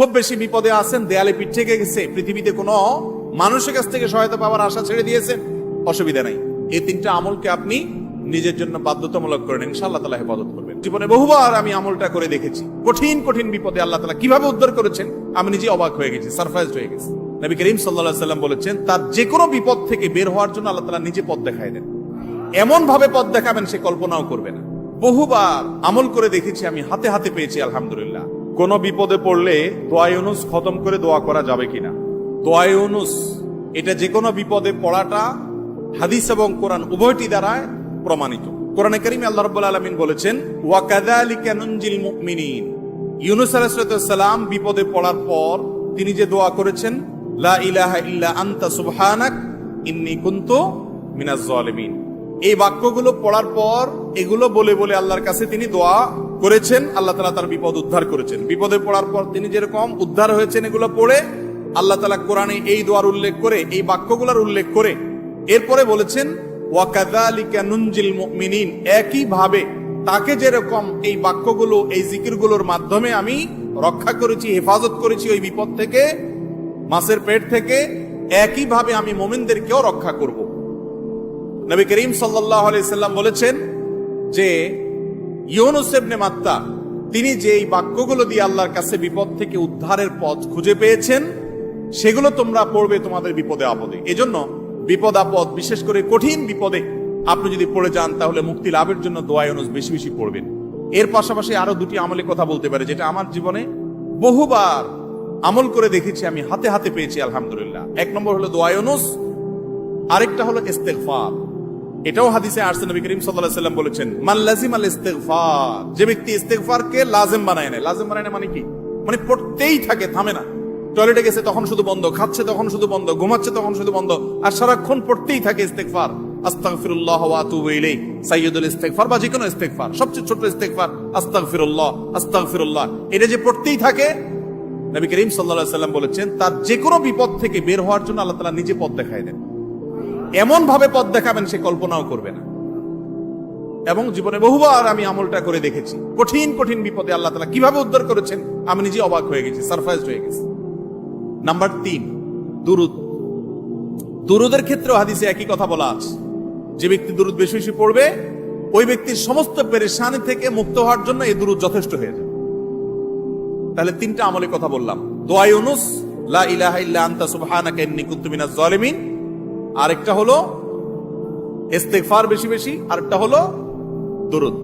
খুব বেশি বিপদে আছেন, দেয়ালে পিঠ থেকে গেছে, পৃথিবীতে কোনো মানুষের কাছ থেকে সহায়তা পাওয়ার আশা ছেড়ে দিয়েছেন, অসুবিধা নাই। এই তিনটা আমলকে আপনি নিজের জন্য বাধ্যতামূলক করেন, ইনশাআল্লাহ তাআলা হেফাজত করবেন। জীবনে বহুবার আমি আমলটা করে দেখেছি। কঠিন কঠিন বিপদে আল্লাহ তাআলা কিভাবে উদ্ধার করেছেন আমি নিজে অবাক হয়ে গেছি, সারপ্রাইজড হয়ে গেছি। নবী করিম সাল্লাল্লাহু আলাইহি ওয়াসাল্লাম বলেছেন, তার যে কোনো বিপদ থেকে বের হওয়ার জন্য আল্লাহ তাআলা নিজে পথ দেখায় দেন। এমন ভাবে পথ দেখাবেন সে কল্পনাও করবে না। বহুবার আমল করে দেখেছি আমি, হাতে হাতে পেয়েছি আলহামদুলিল্লাহ। কোন বিপদে পড়লে দোয়া ইউনুস খতম করে দোয়া করা যাবে কিনা? দোয়া ইউনুস এটা যে কোনো বিপদে পড়াটা হাদিস এবং কোরআন উভয়টি দ্বারা প্রমাণিত। কোরআনে কারীমে আল্লাহ রাব্বুল আলামিন বলেছেন, ওয়া কাযালিকা নুনজিল মুমিনিন। ইউনুস আলাইহিস সালাম বিপদে পড়ার পর তিনি যে দোয়া করেছেন, লা ইলাহা ইল্লা আনতা সুবহানাক ইন্নী কুনতু মিনাজ জালিমিন, এই বাক্যগুলো পড়ার পর এগুলো বলে বলে আল্লাহর কাছে তিনি দোয়া করেছেন, আল্লাহ তাআলা তার বিপদ উদ্ধার করেছেন। বিপদে পড়ার পর তিনি যেরকম উদ্ধার হয়েছেন এগুলো পড়ে আল্লাহ তাআলা কোরআনে এই দোয়ার উল্লেখ করে, এই বাক্যগুলোর উল্লেখ করে এরপরে বলেছেন, ওয়া কাযালিকা নুনজিল মুমিনিন, একই ভাবে তাকে যেরকম এই বাক্যগুলো, এই জিকিরগুলোর মাধ্যমে আমি রক্ষা করেছি, হেফাজত করেছি ওই বিপদ থেকে, মাছের পেট থেকে, একই ভাবে আমি মুমিনদেরকেও রক্ষা করব। নবী করিম সাল্লাল্লাহু আলাইহি সাল্লাম বলেছেন যে ইউনুস ইবনে মাত্তা তিনি যে এই বাক্যগুলো দিয়ে আল্লাহর কাছে বিপদ থেকে উদ্ধারের পথ খুঁজে পেয়েছেন, সেগুলো তোমরা পড়বে তোমাদের বিপদে আপদে। এজন্য বিপদ আপদ, বিশেষ করে কঠিন বিপদে আপনি যদি পড়ে যান তাহলে মুক্তি লাভের জন্য দোয়া ইউনুস বেশি বেশি পড়বেন। এর পাশাপাশি আরো দুটি আমলের কথা বলতে পারে, যেটা আমার জীবনে বহুবার আমল করে দেখেছি আমি, হাতে হাতে পেয়েছি আলহামদুলিল্লাহ। এক নম্বর হলো দোয়া ইউনুস, আরেকটা হলো ইস্তেগফার। এটাও হাদিসে আসছে, নবী করিম সাল্লাল্লাহু আলাইহি ওয়াসাল্লাম বলেছেন, মান লাজিমাল ইস্তেগফার, যে ব্যক্তি ইস্তেগফারকে লাজিম বানায় নেয়। লাজিম বানায় নেয় মানে কি? মানে পড়তেই থাকে, থামে না। টয়লেটে গেছে তখন শুধু বন্ধ, খাচ্ছে তখন শুধু বন্ধ, ঘুমাচ্ছে তখন শুধু বন্ধ, আর সারাক্ষণ পড়তেই থাকে ইস্তেগফার। আস্তাগফিরুল্লাহ ওয়া আতুবু ইলাইহি, সাইয়্যিদুল ইস্তেগফার বা যে কোনো ইস্তেগফার, সবচেয়ে ছোট ইস্তেগফার আস্তাগফিরুল্লাহ আস্তাগফিরুল্লাহ, এটা যে পড়তেই থাকে, নবী করিম সাল্লাল্লাহু আলাইহি ওয়াসাল্লাম বলেছেন, তার যে কোনো বিপদ থেকে বের হওয়ার জন্য আল্লাহ তাআলা নিজে পথ দেখায় দেন। এমন ভাবে পথ দেখাবেন সে কল্পনাও করবে না। এবং জীবনে বহুবার আমি আমলটা করে দেখেছি। কঠিন কঠিন বিপদে আল্লাহ তাআলা কিভাবে উদ্ধার করেছেন আমি নিজে অবাক হয়ে গেছি, সারপ্রাইজড হয়ে গেছি। নাম্বার 3, দুরুদ। দুরুদের ক্ষেত্রেও হাদিসে একই কথা বলা আছে, যে ব্যক্তি দুরুদ বেশি বেশি পড়বে ওই ব্যক্তির সমস্ত পেরেশানি থেকে মুক্ত হওয়ার জন্য এই দুরুদ যথেষ্ট হয়ে যায়। তাহলে 3টা আমলের কথা বললাম, দোয়া ইউনুস, লা ইলাহা ইল্লা আনতা সুবহানাকা ইন্নী কুনতু মিনাজ জালিমিন, আরেকটা হলো ইস্তেগফার বেশি বেশি, আরেকটা হলো দুরুদ।